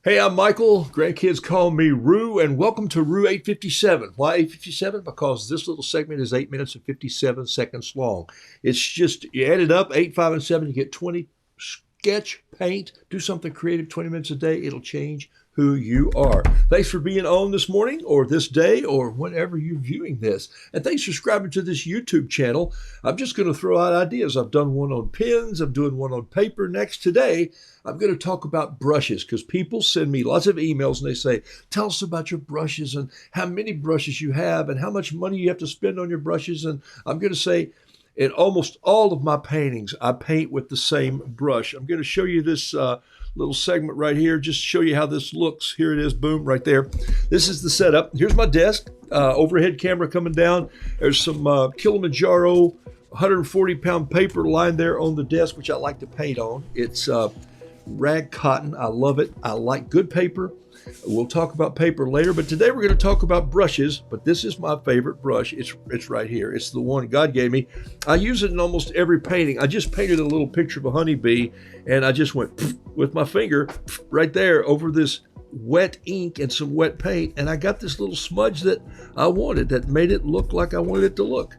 Hey, I'm Michael. Grandkids call me Rue, and welcome to Rue 857. Why 857? Because this little segment is 8 minutes and 57 seconds long. It's just, you add it up, 8, 5, and 7, you get 20. Sketch, paint, do something creative 20 minutes a day. It'll change who you are. Thanks for being on this morning or this day or whenever you're viewing this. And thanks for subscribing to this YouTube channel. I'm just going to throw out ideas. I've done one on pens. I'm doing one on paper. Next today, I'm going to talk about brushes because people send me lots of emails and they say, tell us about your brushes and how many brushes you have and how much money you have to spend on your brushes. And I'm going to say, in almost all of my paintings, I paint with the same brush. I'm going to show you this little segment right here, just show you how this looks. Here it is, boom, right there. This is the setup. Here's my desk, overhead camera coming down. There's some Kilimanjaro 140-pound paper lying there on the desk, which I like to paint on. It's rag cotton. I love it. I like good paper. We'll talk about paper later, but today we're going to talk about brushes, but this is my favorite brush. It's right here. It's the one God gave me. I use it in almost every painting. I just painted a little picture of a honeybee, and I just went with my finger right there over this wet ink and some wet paint, and I got this little smudge that I wanted that made it look like I wanted it to look.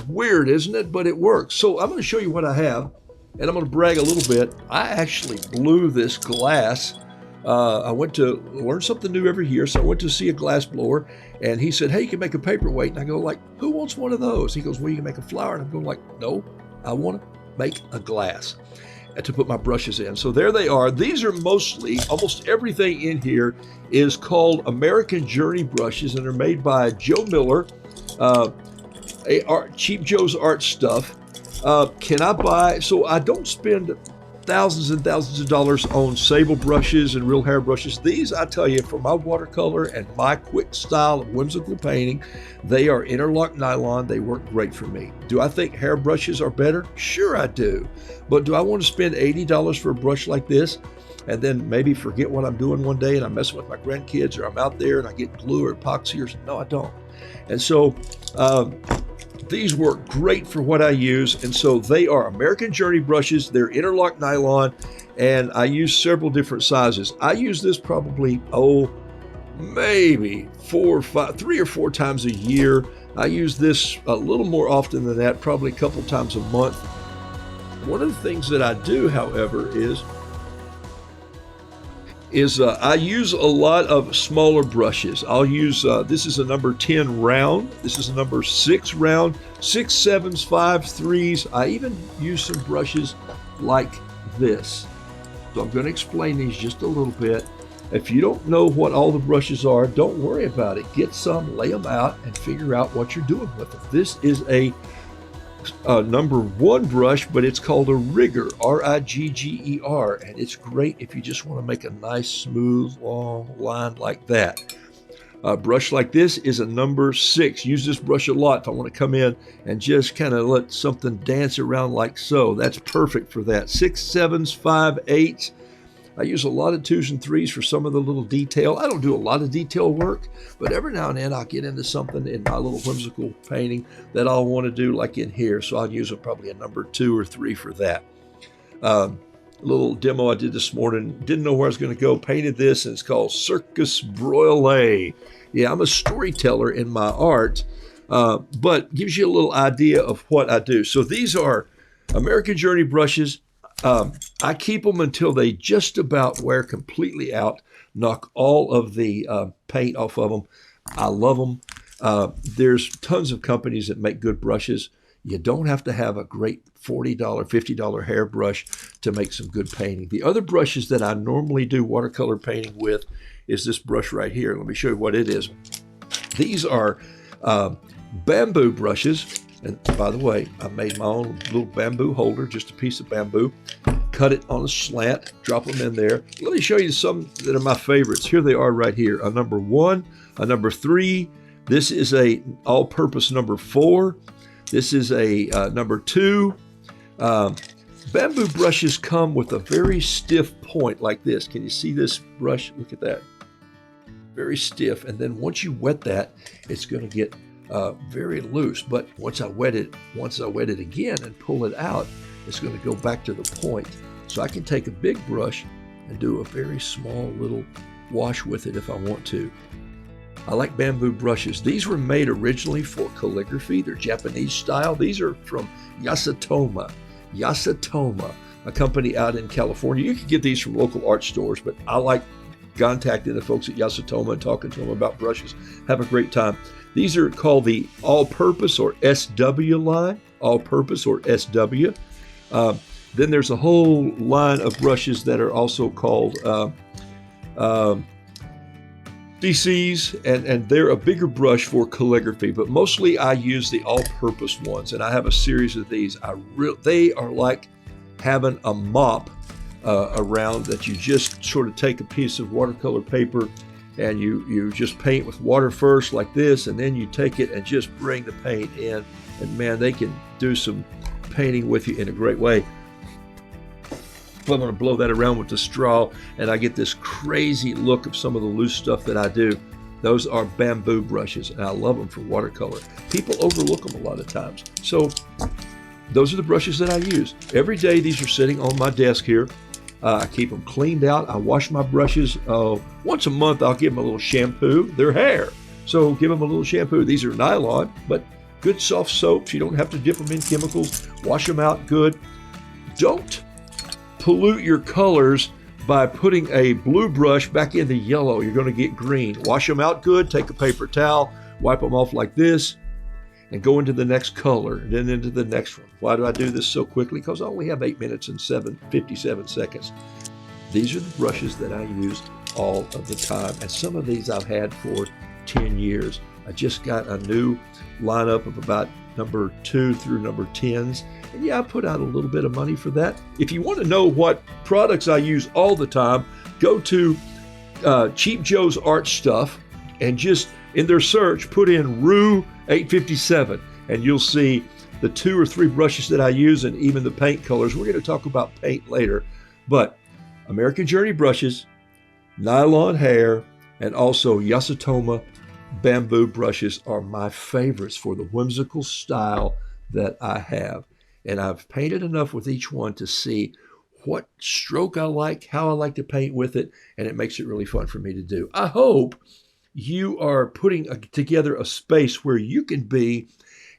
Weird, isn't it? But it works. So I'm going to show you what I have, and I'm going to brag a little bit. I actually blew this glass. I went to learn something new every year, so I went to see a glass blower, and he said, hey, you can make a paperweight. And I go like, who wants one of those? He goes, well, you can make a flower. And I'm going like, no, I want to make a glass to put my brushes in. So there they are. These are mostly, almost everything in here is called American Journey brushes, and they're made by Joe Miller, Cheap Joe's Art Stuff. Can I buy, so I don't spend thousands and thousands of dollars on sable brushes and real hair brushes. These, I tell you, for my watercolor and my quick style of whimsical painting, they are interlock nylon. They work great for me. Do I think hair brushes are better? Sure I do. But do I want to spend $80 for a brush like this and then maybe forget what I'm doing one day and I'm messing with my grandkids, or I'm out there and I get glue or epoxy or something? No, I don't. And so these work great for what I use, and so they are American Journey brushes. They're interlock nylon, and I use several different sizes. I use this probably, maybe 3 or 4 times a year. I use this a little more often than that, probably a couple times a month. One of the things that I do, however, is I use a lot of smaller brushes. I'll use, this is a number 10 round. This is a number 6 round, 6, 7s, 5s, 3s. I even use some brushes like this. So I'm going to explain these just a little bit. If you don't know what all the brushes are, don't worry about it. Get some, lay them out, and figure out what you're doing with them. This is a number 1 brush, but it's called a rigger, R-I-G-G-E-R, and it's great if you just want to make a nice smooth long line like that. A brush like this is a number 6. Use this brush a lot if I want to come in and just kind of let something dance around like so. That's perfect for that. 6, 7s, 5, 8s. I use a lot of 2s and 3s for some of the little detail. I don't do a lot of detail work, but every now and then I'll get into something in my little whimsical painting that I'll want to do, like in here. So I'll use probably a number 2 or 3 for that. A little demo I did this morning. Didn't know where I was going to go. Painted this, and it's called Circus Broilet. Yeah, I'm a storyteller in my art, but gives you a little idea of what I do. So these are American Journey brushes. I keep them until they just about wear completely out, knock all of the paint off of them. I love them. There's tons of companies that make good brushes. You don't have to have a great $40, $50 hairbrush to make some good painting. The other brushes that I normally do watercolor painting with is this brush right here. Let me show you what it is. These are bamboo brushes. And by the way, I made my own little bamboo holder, just a piece of bamboo. Cut it on a slant, drop them in there. Let me show you some that are my favorites. Here they are right here. A number 1, a number 3. This is a all-purpose number 4. This is a number 2. Bamboo brushes come with a very stiff point like this. Can you see this brush? Look at that. Very stiff. And then once you wet that, it's going to get very loose. But once I wet it again and pull it out, it's going to go back to the point. So I can take a big brush and do a very small little wash with it if I want to. I like bamboo brushes. These were made originally for calligraphy. They're Japanese style. These are from Yasutoma, a company out in California. You can get these from local art stores, but I like contacting the folks at Yasutoma and talking to them about brushes. Have a great time. These are called the all-purpose or SW line, all-purpose or SW. Then there's a whole line of brushes that are also called CCs, and they're a bigger brush for calligraphy, but mostly I use the all-purpose ones, and I have a series of these. They are like having a mop around that you just sort of take a piece of watercolor paper and you just paint with water first like this, and then you take it and just bring the paint in, and man, they can do some painting with you in a great way. I'm going to blow that around with the straw, and I get this crazy look of some of the loose stuff that I do. Those are bamboo brushes, and I love them for watercolor. People overlook them a lot of times. So those are the brushes that I use. Every day these are sitting on my desk here. I keep them cleaned out. I wash my brushes. Once a month I'll give them a little shampoo. They're hair, so give them a little shampoo. These are nylon, but good soft soaps. You don't have to dip them in chemicals. Wash them out good. Don't pollute your colors by putting a blue brush back into yellow. You're going to get green. Wash them out good. Take a paper towel, wipe them off like this, and go into the next color, and then into the next one. Why do I do this so quickly? Because I only have 8 minutes and 57 seconds. These are the brushes that I use all of the time, and some of these I've had for 10 years. I just got a new lineup of about number 2 through number 10s. And yeah, I put out a little bit of money for that. If you want to know what products I use all the time, go to Cheap Joe's Art Stuff and just in their search, put in Rue 857, and you'll see the 2 or 3 brushes that I use and even the paint colors. We're going to talk about paint later, but American Journey brushes, nylon hair, and also Yasutoma bamboo brushes are my favorites for the whimsical style that I have. And I've painted enough with each one to see what stroke I like, how I like to paint with it, and it makes it really fun for me to do. I hope you are putting together a space where you can be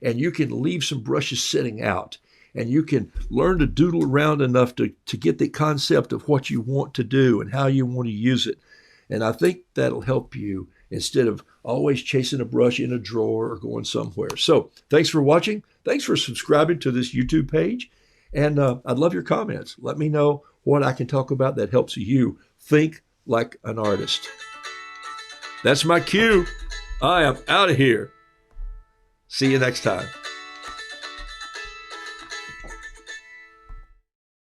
and you can leave some brushes sitting out, and you can learn to doodle around enough to get the concept of what you want to do and how you want to use it. And I think that'll help you instead of always chasing a brush in a drawer or going somewhere. So thanks for watching. Thanks for subscribing to this YouTube page. And I'd love your comments. Let me know what I can talk about that helps you think like an artist. That's my cue. I am out of here. See you next time.